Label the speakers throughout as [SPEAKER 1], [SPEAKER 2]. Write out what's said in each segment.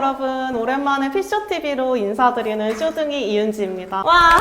[SPEAKER 1] 여러분, 오랜만에 피쇼TV로 인사드리는 쇼둥이 이은지입니다. 와!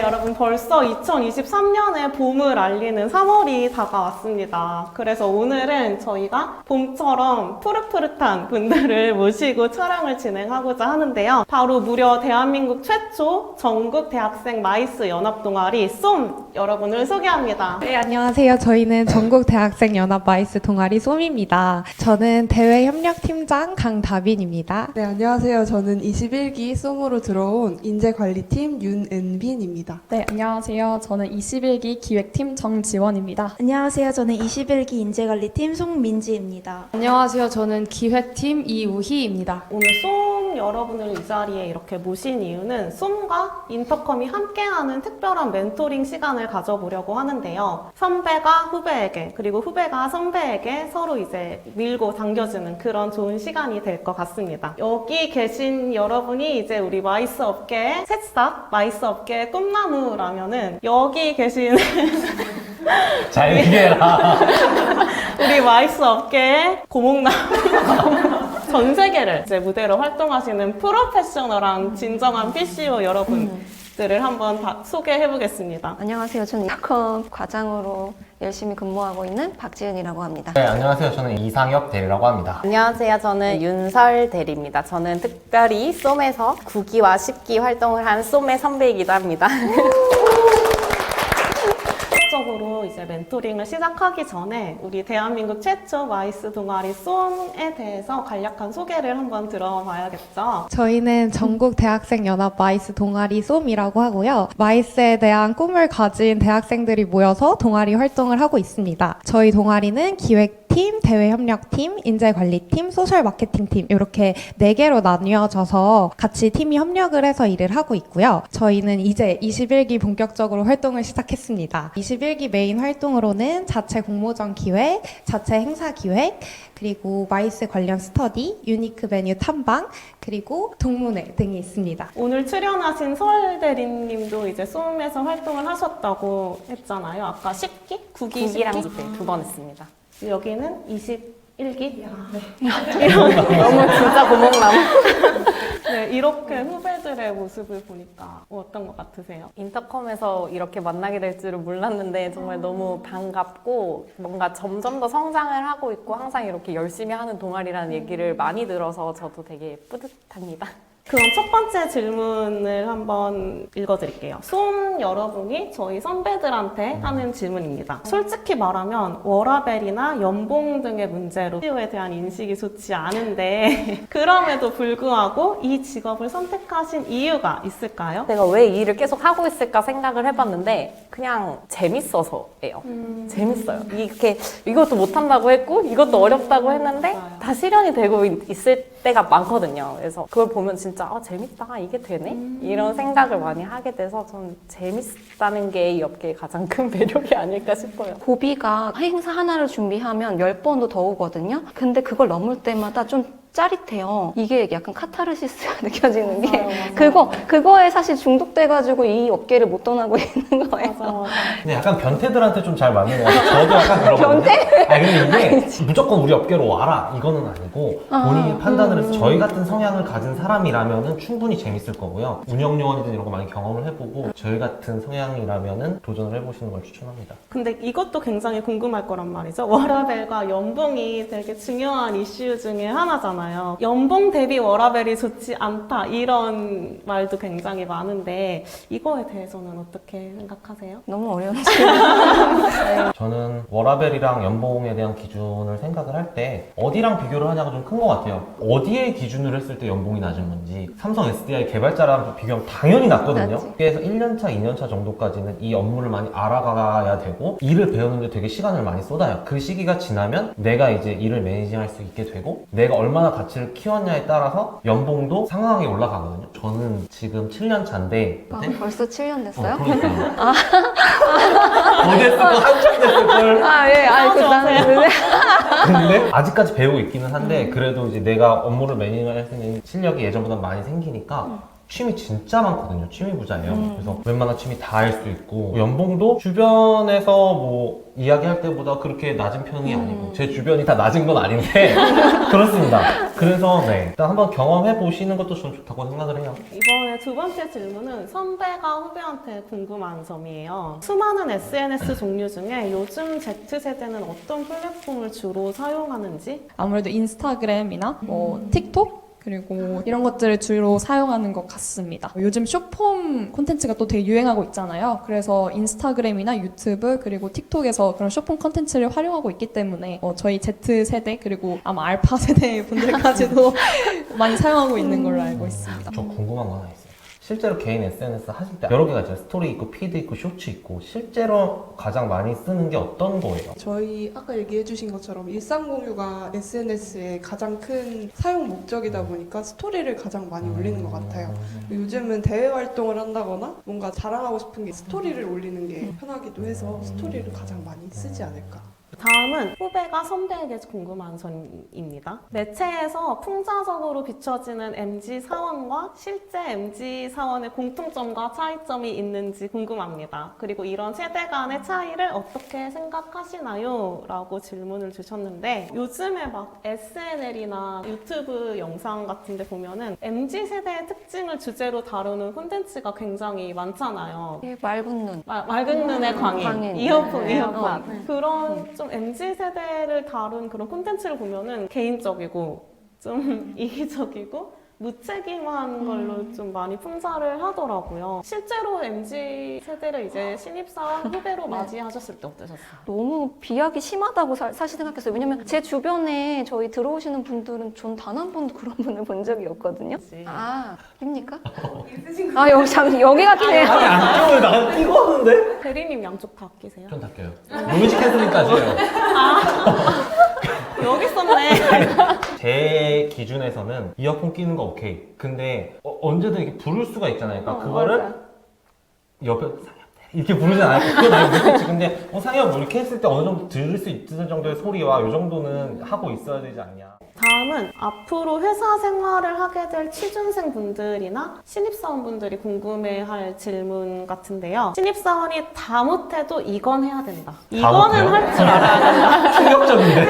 [SPEAKER 1] 여러분, 벌써 2023년의 봄을 알리는 3월이 다가왔습니다. 그래서 오늘은 저희가 봄처럼 푸릇푸릇한 분들을 모시고 촬영을 진행하고자 하는데요. 바로 무려 대한민국 최초 전국 대학생 마이스 연합 동아리 쏨 여러분을 소개합니다.
[SPEAKER 2] 네, 안녕하세요. 저희는 전국 대학생 연합 마이스 동아리 쏨입니다. 저는 대외 협력팀장 강다빈입니다.
[SPEAKER 3] 네, 안녕하세요. 저는 21기 쏨으로 들어온 인재관리팀 윤은빈입니다.
[SPEAKER 4] 네, 안녕하세요. 저는 21기 기획팀 정지원입니다.
[SPEAKER 5] 안녕하세요. 저는 21기 인재관리팀 송민지입니다.
[SPEAKER 6] 안녕하세요. 저는 기획팀 이우희입니다.
[SPEAKER 1] 오늘 쏨 여러분을 이 자리에 이렇게 모신 이유는 쏨과 인터컴이 함께하는 특별한 멘토링 시간을 가져보려고 하는데요. 선배가 후배에게 그리고 후배가 선배에게 서로 이제 밀고 당겨주는 그런 좋은 시간이 될 것 같습니다. 여기 계신 여러분이 이제 우리 마이스 업계의 새싹, 마이스 업계의 꿈나무라면은 여기 계신
[SPEAKER 7] 잘 얘기해라.
[SPEAKER 1] 우리 마이스 업계의 고목나무 전 세계를 이제 무대로 활동하시는 프로페셔널한 진정한 PCO 여러분들을 한번 소개해 보겠습니다.
[SPEAKER 8] 안녕하세요. 저는 인터컴 과장으로 열심히 근무하고 있는 박지은이라고 합니다.
[SPEAKER 7] 네, 안녕하세요. 저는 이상혁 대리라고 합니다.
[SPEAKER 9] 안녕하세요. 저는 윤설 대리입니다. 저는 특별히 쏨에서 9기와 10기 활동을 한 쏨의 선배이기도 합니다.
[SPEAKER 1] 본격적으로 이제 멘토링을 시작하기 전에 우리 대한민국 최초 마이스 동아리 쏨에 대해서 간략한 소개를 한번 들어봐야겠죠.
[SPEAKER 2] 저희는 전국 대학생 연합 마이스 동아리 쏨이라고 하고요. 마이스에 대한 꿈을 가진 대학생들이 모여서 동아리 활동을 하고 있습니다. 저희 동아리는 기획팀, 대외협력팀, 인재관리팀, 소셜마케팅팀 이렇게 4개로 나뉘어져서 같이 팀이 협력을 해서 일을 하고 있고요. 저희는 이제 21기 본격적으로 활동을 시작했습니다. 21기 메인 활동으로는 자체 공모전 기획, 자체 행사 기획, 그리고 마이스 관련 스터디, 유니크 메뉴 탐방, 그리고 동문회 등이 있습니다.
[SPEAKER 1] 오늘 출연하신 설 대리님도 이제 쏨에서 활동을 하셨다고 했잖아요. 아까 10기? 9기,
[SPEAKER 9] 9기랑
[SPEAKER 1] 10기?
[SPEAKER 9] 10기 2번 했습니다.
[SPEAKER 1] 여기는 21기?
[SPEAKER 9] 너무 진짜 고목나무.
[SPEAKER 1] 네, 이렇게 후배들의 모습을 보니까 어떤 것 같으세요?
[SPEAKER 9] 인터컴에서 이렇게 만나게 될 줄은 몰랐는데 정말 너무 반갑고 뭔가 점점 더 성장을 하고 있고 항상 이렇게 열심히 하는 동아리라는 얘기를 많이 들어서 저도 되게 뿌듯합니다.
[SPEAKER 1] 그럼 첫 번째 질문을 한번 읽어드릴게요. 쏨 여러분이 저희 선배들한테 하는 질문입니다. 솔직히 말하면 워라밸이나 연봉 등의 문제로 CEO에 대한 인식이 좋지 않은데 그럼에도 불구하고 이 직업을 선택하신 이유가 있을까요?
[SPEAKER 9] 내가 왜 이 일을 계속 하고 있을까 생각을 해봤는데 그냥 재밌어서예요. 재밌어요. 이렇게 이것도 못한다고 했고 이것도 어렵다고 했는데 다 실현이 되고 있을 때가 많거든요. 그래서 그걸 보면 진짜 재밌다, 이게 되네? 이런 생각을 많이 하게 돼서 전 재밌다는 게 이 업계의 가장 큰 매력이 아닐까 싶어요.
[SPEAKER 8] 고비가 행사 하나를 준비하면 10번도 더 오거든요. 근데 그걸 넘을 때마다 좀 짜릿해요. 이게 약간 카타르시스가 느껴지는 게 그거에 사실 중독돼가지고 이 업계를 못 떠나고 있는 거예요.
[SPEAKER 1] 맞아.
[SPEAKER 7] 근데 약간 변태들한테 좀 잘 맞는 것 같아요. 저도 약간 그러거든요.
[SPEAKER 8] 변태?
[SPEAKER 7] 아니, 근데 이게 무조건 우리 업계로 와라 이거는 아니고 본인이 판단을 해서 저희 같은 성향을 가진 사람이라면은 충분히 재밌을 거고요. 운영 요원이든 이런 거 많이 경험을 해보고 저희 같은 성향이라면은 도전을 해보시는 걸 추천합니다.
[SPEAKER 1] 근데 이것도 굉장히 궁금할 거란 말이죠. 워라밸과 연봉이 되게 중요한 이슈 중에 하나잖아요. 연봉 대비 워라밸이 좋지 않다 이런 말도 굉장히 많은데 이거에 대해서는 어떻게 생각하세요?
[SPEAKER 8] 너무 어려운
[SPEAKER 7] 저는 워라밸이랑 연봉에 대한 기준을 생각을 할 때 어디랑 비교를 하냐가 좀 큰 것 같아요. 어디에 기준을 했을 때 연봉이 낮은 건지 삼성 SDI 개발자랑 비교하면 당연히 낮거든요.
[SPEAKER 8] 낮지.
[SPEAKER 7] 그래서 1년차, 2년차 정도까지는 이 업무를 많이 알아가야 되고 일을 배우는데 되게 시간을 많이 쏟아요. 그 시기가 지나면 내가 이제 일을 매니징할 수 있게 되고 내가 얼마나 가치를 키웠냐에 따라서 연봉도 상당하게 올라가거든요. 저는 지금 7년 차인데
[SPEAKER 8] 벌써 7년 됐어요?
[SPEAKER 7] 그러니까요. 더 됐을 걸, 한참 됐을 걸. 근데 아직까지 배우고 있기는 한데 그래도 이제 내가 업무를 매니징할 수 있는 실력이 예전보다 많이 생기니까 취미 진짜 많거든요. 취미 부자예요. 그래서 웬만한 취미 다 할 수 있고 연봉도 주변에서 뭐 이야기할 때보다 그렇게 낮은 편이 아니고 제 주변이 다 낮은 건 아닌데 그렇습니다. 그래서 네, 일단 한번 경험해 보시는 것도 좀 좋다고 생각을 해요.
[SPEAKER 1] 이번에 두 번째 질문은 선배가 후배한테 궁금한 점이에요. 수많은 SNS 종류 중에 요즘 Z세대는 어떤 플랫폼을 주로 사용하는지?
[SPEAKER 4] 아무래도 인스타그램이나 뭐 틱톡 그리고 이런 것들을 주로 사용하는 것 같습니다. 요즘 숏폼 콘텐츠가 또 되게 유행하고 있잖아요. 그래서 인스타그램이나 유튜브 그리고 틱톡에서 그런 숏폼 콘텐츠를 활용하고 있기 때문에 저희 Z세대 그리고 아마 알파 세대 분들까지도 많이 사용하고 있는 걸로 알고 있습니다.
[SPEAKER 7] 저 궁금한 거 하나 있어요. 실제로 개인 SNS 하실 때 여러 개가 있잖아요. 스토리 있고 피드 있고 쇼츠 있고 실제로 가장 많이 쓰는 게 어떤 거예요?
[SPEAKER 3] 저희 아까 얘기해 주신 것처럼 일상 공유가 SNS의 가장 큰 사용 목적이다 보니까 스토리를 가장 많이 올리는 것 같아요. 요즘은 대외 활동을 한다거나 뭔가 자랑하고 싶은 게 스토리를 올리는 게 편하기도 해서 스토리를 가장 많이 쓰지 않을까.
[SPEAKER 1] 다음은 후배가 선배에게 궁금한 점입니다. 매체에서 풍자적으로 비춰지는 MZ 사원과 실제 MZ 사원의 공통점과 차이점이 있는지 궁금합니다. 그리고 이런 세대 간의 차이를 어떻게 생각하시나요? 라고 질문을 주셨는데 요즘에 막 SNL이나 유튜브 영상 같은 데 보면은 MZ 세대의 특징을 주제로 다루는 콘텐츠가 굉장히 많잖아요.
[SPEAKER 8] 예, 맑은 눈.
[SPEAKER 1] 맑은 눈의 광인,
[SPEAKER 8] 광인.
[SPEAKER 1] 이어폰,
[SPEAKER 8] 네.
[SPEAKER 1] 이어폰. 그런 좀 MZ 세대를 다룬 그런 콘텐츠를 보면은 개인적이고 좀 이기적이고 무책임한 걸로 좀 많이 풍자를 하더라고요. 실제로 MZ 세대를 이제 신입사원 후배로 맞이하셨을 때 어떠셨어요?
[SPEAKER 8] 너무 비약이 심하다고 사실 생각했어요. 왜냐면 제 주변에 저희 들어오시는 분들은 전 단 한 번도 그런 분을 본 적이 없거든요. 아, 입니까? 아, 여기 같긴 해요.
[SPEAKER 7] 아니 안경을 나 끼고 하는데?
[SPEAKER 1] 대리님 양쪽 다 끼세요?
[SPEAKER 7] 전 다 껴요. 로비직 캔슬링까지예요.
[SPEAKER 1] 여기 있었네.
[SPEAKER 7] 제 기준에서는 이어폰 끼는 거 오케이. 근데 언제든 이렇게 부를 수가 있잖아요. 그러니까 그거를
[SPEAKER 1] 맞아요.
[SPEAKER 7] 옆에 상엽 이렇게 부르진 않아요. 그거 나는 못했지. 근데 상엽 뭐 이렇게 했을 때 어느 정도 들을 수 있는 정도의 소리와 이 정도는 하고 있어야 되지 않냐.
[SPEAKER 1] 다음은 앞으로 회사 생활을 하게 될 취준생 분들이나 신입사원 분들이 궁금해할 질문 같은데요. 신입사원이 다 못해도 이건 해야 된다. 이거는
[SPEAKER 7] 못해요?
[SPEAKER 1] 할 줄 알아야 된다.
[SPEAKER 7] 충격적인데?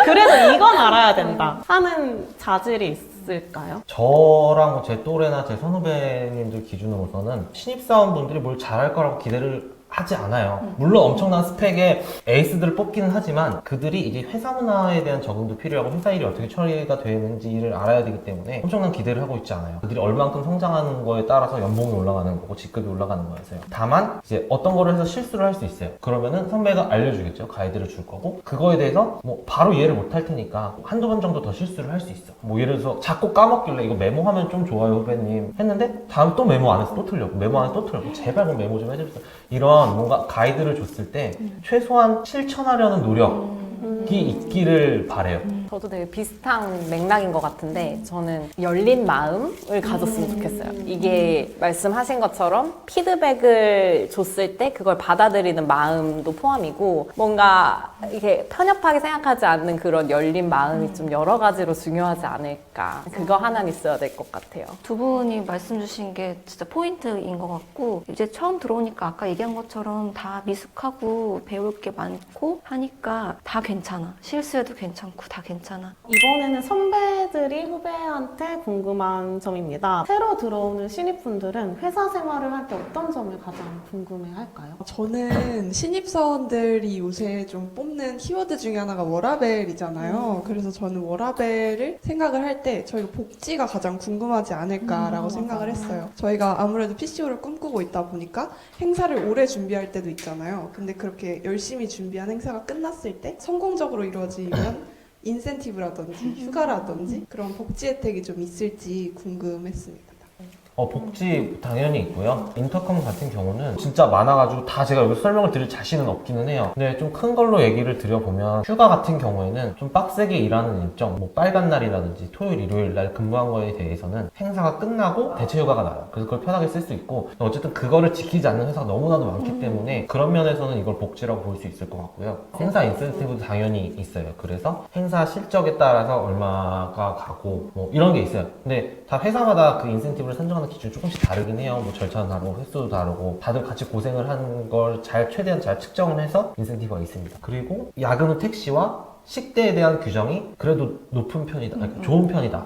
[SPEAKER 1] 그래도 이건 알아야 된다 하는 자질이 있을까요?
[SPEAKER 7] 저랑 제 또래나 제 선후배님들 기준으로서는 신입사원분들이 뭘 잘할 거라고 기대를 하지 않아요. 물론 엄청난 스펙의 에이스들을 뽑기는 하지만 그들이 이게 회사 문화에 대한 적응도 필요하고 회사 일이 어떻게 처리가 되는지를 알아야 되기 때문에 엄청난 기대를 하고 있지 않아요. 그들이 얼만큼 성장하는 거에 따라서 연봉이 올라가는 거고 직급이 올라가는 거여서요. 다만 이제 어떤 거를 해서 실수를 할 수 있어요. 그러면은 선배가 알려주겠죠. 가이드를 줄 거고 그거에 대해서 뭐 바로 이해를 못 할 테니까 한두 번 정도 더 실수를 할 수 있어. 뭐 예를 들어서 자꾸 까먹길래 이거 메모하면 좀 좋아요 후배님 했는데 다음 또 메모 안 해서 또 틀렸고 메모 안 해서 또 틀렸고 제발 그 메모 좀 해주세요. 이런 뭔가 가이드를 줬을 때 최소한 실천하려는 노력이 있기를 바래요.
[SPEAKER 9] 저도 되게 비슷한 맥락인 것 같은데 저는 열린 마음을 가졌으면 좋겠어요. 이게 말씀하신 것처럼 피드백을 줬을 때 그걸 받아들이는 마음도 포함이고 뭔가 이렇게 편협하게 생각하지 않는 그런 열린 마음이 좀 여러 가지로 중요하지 않을까. 그거 하나는 있어야 될 것 같아요.
[SPEAKER 8] 두 분이 말씀 주신 게 진짜 포인트인 것 같고 이제 처음 들어오니까 아까 얘기한 것처럼 다 미숙하고 배울 게 많고 하니까 다 괜찮아. 실수해도 괜찮고 다 괜찮아.
[SPEAKER 1] 이번에는 선배들이 후배한테 궁금한 점입니다. 새로 들어오는 신입분들은 회사 생활을 할 때 어떤 점을 가장 궁금해할까요?
[SPEAKER 3] 저는 신입사원들이 요새 좀 뽑는 키워드 중에 하나가 워라벨이잖아요. 그래서 저는 워라벨을 생각을 할 때 저희가 복지가 가장 궁금하지 않을까라고 생각을 했어요. 저희가 아무래도 PCO를 꿈꾸고 있다 보니까 행사를 오래 준비할 때도 있잖아요. 근데 그렇게 열심히 준비한 행사가 끝났을 때 성공적으로 이루어지면 인센티브라든지 휴가라든지 그런 복지 혜택이 좀 있을지 궁금했습니다.
[SPEAKER 7] 복지 당연히 있고요. 인터컴 같은 경우는 진짜 많아가지고 다 제가 여기서 설명을 드릴 자신은 없기는 해요. 근데 좀 큰 걸로 얘기를 드려보면 휴가 같은 경우에는 좀 빡세게 일하는 일정, 뭐 빨간 날이라든지 토요일, 일요일 날 근무한 거에 대해서는 행사가 끝나고 대체 휴가가 나요. 그래서 그걸 편하게 쓸 수 있고 어쨌든 그거를 지키지 않는 회사가 너무나도 많기 때문에 그런 면에서는 이걸 복지라고 볼 수 있을 것 같고요. 행사 인센티브도 당연히 있어요. 그래서 행사 실적에 따라서 얼마가 가고 뭐 이런 게 있어요. 근데 다 회사마다 그 인센티브를 선정하는 기준이 조금씩 다르긴 해요. 뭐 절차는 다르고 횟수도 다르고 다들 같이 고생을 한 걸 최대한 잘 측정을 해서 인센티브가 있습니다. 그리고 야근 후 택시와 식대에 대한 규정이 그래도 높은 편이다, 그러니까 좋은 편이다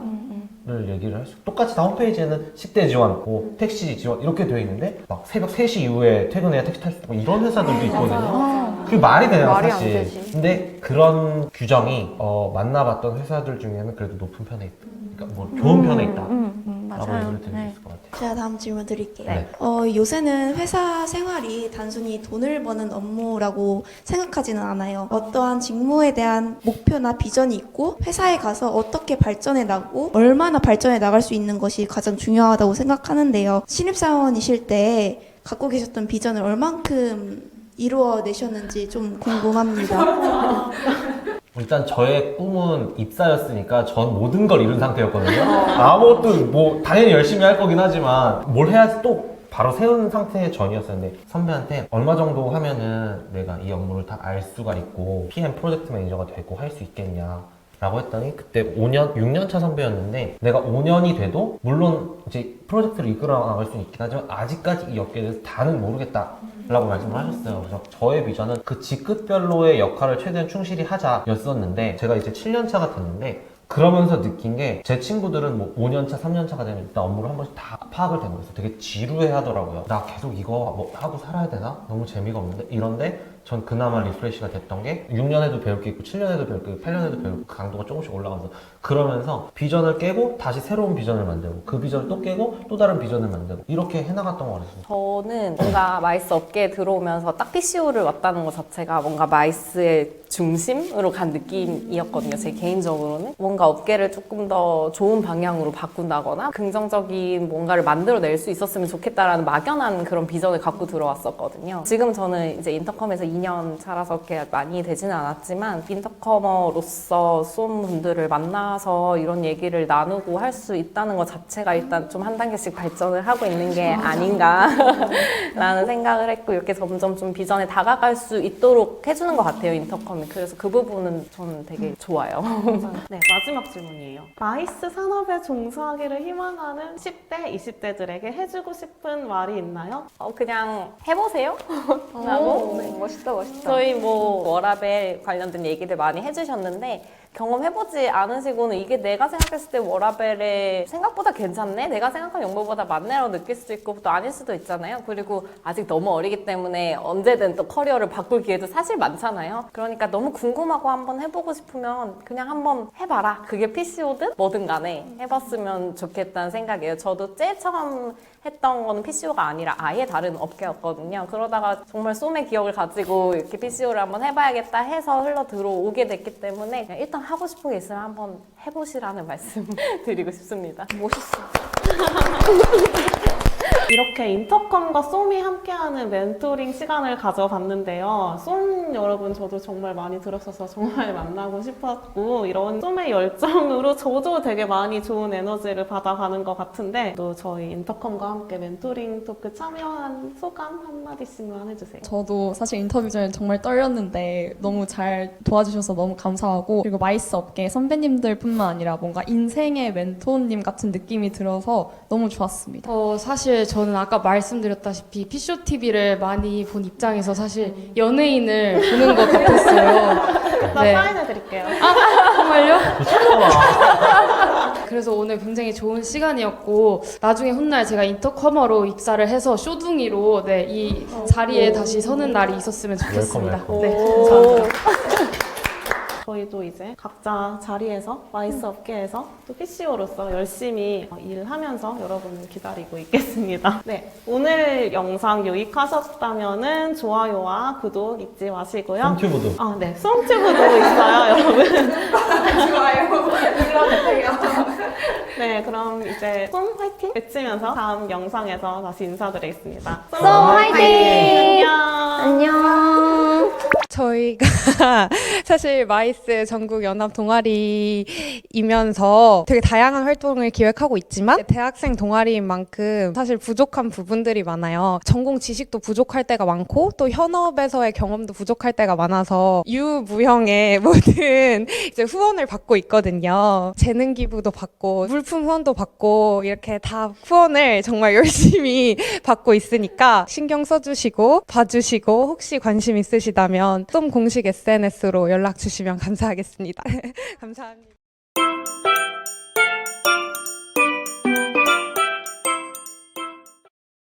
[SPEAKER 7] 를 얘기를 할 수. 똑같이 다 홈페이지에는 식대 지원, 뭐 택시 지원 이렇게 되어 있는데 막 새벽 3시 이후에 퇴근해야 택시 탈 수 있고 이런 회사들도 있거든요. 그게 말이 돼요,
[SPEAKER 8] 말이 안
[SPEAKER 7] 사실.
[SPEAKER 8] 되지.
[SPEAKER 7] 근데 그런 규정이 만나봤던 회사들 중에는 그래도 높은 편에 있다. 그러니까 뭐 좋은 편에 있다. 라고
[SPEAKER 8] 맞아요.
[SPEAKER 7] 얘기를 드릴 수
[SPEAKER 8] 네.
[SPEAKER 7] 있을 것 같아요.
[SPEAKER 5] 제가 다음 질문 드릴게요.
[SPEAKER 7] 네.
[SPEAKER 5] 요새는 회사 생활이 단순히 돈을 버는 업무라고 생각하지는 않아요. 어떠한 직무에 대한 목표나 비전이 있고 회사에 가서 어떻게 발전해 나가고 얼마나 발전해 나갈 수 있는 것이 가장 중요하다고 생각하는데요. 신입사원이실 때 갖고 계셨던 비전을 얼만큼 이루어내셨는지 좀 궁금합니다.
[SPEAKER 7] 일단 저의 꿈은 입사였으니까 전 모든 걸 이룬 상태였거든요. 아무것도 뭐 당연히 열심히 할 거긴 하지만 뭘 해야지 또 바로 세운 상태 전이었었는데 선배한테 얼마 정도 하면은 내가 이 업무를 다 알 수가 있고 PM 프로젝트 매니저가 되고 할 수 있겠냐 라고 했더니 그때 6년 차 선배였는데 내가 5년이 돼도 물론 이제 프로젝트를 이끌어 나갈 수는 있긴 하지만 아직까지 이 업계에 대해서 다는 모르겠다 라고 말씀을 하셨어요. 그래서 저의 비전은 그 직급별로의 역할을 최대한 충실히 하자 였었는데 제가 이제 7년 차가 됐는데 그러면서 느낀 게 제 친구들은 뭐 5년 차, 3년 차가 되면 일단 업무를 한 번씩 다 파악을 되고 있어. 되게 지루해 하더라고요. 나 계속 이거 뭐 하고 살아야 되나? 너무 재미가 없는데? 이런데 전 그나마 리프레시가 됐던 게 6년에도 배울 게 있고 7년에도 배울 게 있고 8년에도 배울 그 강도가 조금씩 올라가면서 그러면서 비전을 깨고 다시 새로운 비전을 만들고 그 비전을 또 깨고 또 다른 비전을 만들고 이렇게 해나갔던 것 같아요.
[SPEAKER 9] 저는 뭔가 마이스 업계에 들어오면서 딱 PCO를 왔다는 것 자체가 뭔가 마이스의 중심으로 간 느낌이었거든요. 제 개인적으로는. 뭔가 업계를 조금 더 좋은 방향으로 바꾼다거나 긍정적인 뭔가를 만들어낼 수 있었으면 좋겠다라는 막연한 그런 비전을 갖고 들어왔었거든요. 지금 저는 이제 인터컴에서 2년 차라서 그렇게 많이 되지는 않았지만 인터커머로서 쏜 분들을 만나서 이런 얘기를 나누고 할 수 있다는 것 자체가 일단 좀 한 단계씩 발전을 하고 있는 게 아닌가 라는 생각을 했고 이렇게 점점 좀 비전에 다가갈 수 있도록 해주는 것 같아요, 인터컴이. 그래서 그 부분은 저는 되게 좋아요.
[SPEAKER 1] 네, 마지막 질문이에요. 마이스 산업에 종사하기를 희망하는 10대, 20대들에게 해주고 싶은 말이 있나요?
[SPEAKER 9] 그냥 해보세요. 라고. 네.
[SPEAKER 8] 멋있다, 멋있다.
[SPEAKER 9] 저희 뭐 워라벨 관련된 얘기들 많이 해주셨는데 경험해보지 않으시고는 이게 내가 생각했을 때 워라벨에 생각보다 괜찮네? 내가 생각한 용도보다 맞네라고 느낄 수도 있고 또 아닐 수도 있잖아요. 그리고 아직 너무 어리기 때문에 언제든 또 커리어를 바꿀 기회도 사실 많잖아요. 그러니까 너무 궁금하고 한번 해보고 싶으면 그냥 한번 해봐라. 그게 PCO든 뭐든 간에 해봤으면 좋겠다는 생각이에요. 저도 제일 처음 했던 거는 PCO가 아니라 아예 다른 업계였거든요. 그러다가 정말 쏨의 기억을 가지고 이렇게 PCO를 한번 해봐야겠다 해서 흘러 들어오게 됐기 때문에 그냥 일단 하고 싶은 게 있으면 한번 해보시라는 말씀 드리고 싶습니다.
[SPEAKER 8] 멋있어.
[SPEAKER 1] 이렇게 인터컴과 쏨이 함께하는 멘토링 시간을 가져봤는데요. 쏨 여러분 저도 정말 많이 들었어서 정말 만나고 싶었고 이런 쏨의 열정으로 저도 되게 많이 좋은 에너지를 받아가는 것 같은데 또 저희 인터컴과 함께 멘토링 토크 참여한 소감 한마디씩만 해주세요.
[SPEAKER 4] 저도 사실 인터뷰 전에 정말 떨렸는데 너무 잘 도와주셔서 너무 감사하고 그리고 마이스 업계 선배님들 뿐만 아니라 뭔가 인생의 멘토님 같은 느낌이 들어서 너무 좋았습니다.
[SPEAKER 6] 사실 저는 아까 말씀드렸다시피 PCOTV를 많이 본 입장에서 사실 연예인을 보는 것 같았어요.
[SPEAKER 1] 나
[SPEAKER 6] 네.
[SPEAKER 1] 사인해드릴게요.
[SPEAKER 6] 정말요? 그래서 오늘 굉장히 좋은 시간이었고 나중에 훗날 제가 인터커머로 입사를 해서 쇼둥이로 네, 이 자리에 다시 서는 날이 있었으면 좋겠습니다.
[SPEAKER 7] 웰컴.
[SPEAKER 6] 네, 감사합니다.
[SPEAKER 1] 저희도 이제 각자 자리에서 마이스 업계에서 또 PCO로서 열심히 일하면서 여러분을 기다리고 있겠습니다. 네, 오늘 영상 유익하셨다면 좋아요와 구독 잊지 마시고요.
[SPEAKER 7] 홈튜브도.
[SPEAKER 1] 네, 쏨튜브도 있어요, 여러분.
[SPEAKER 3] 좋아요. 눌러주세요.
[SPEAKER 1] 네, 그럼 이제 솜 화이팅 외치면서 다음 영상에서 다시 인사드리겠습니다.
[SPEAKER 8] 솜 화이팅!
[SPEAKER 1] 안녕!
[SPEAKER 8] 안녕.
[SPEAKER 2] 저희가 사실 마이스 전국 연합 동아리이면서 되게 다양한 활동을 기획하고 있지만 대학생 동아리인 만큼 사실 부족한 부분들이 많아요. 전공 지식도 부족할 때가 많고 또 현업에서의 경험도 부족할 때가 많아서 유무형의 모든 이제 후원을 받고 있거든요. 재능 기부도 받고 물품 후원도 받고 이렇게 다 후원을 정말 열심히 받고 있으니까 신경 써주시고 봐주시고 혹시 관심 있으시다면 쏨 공식 SNS로 연락 주시면 감사하겠습니다. 감사합니다.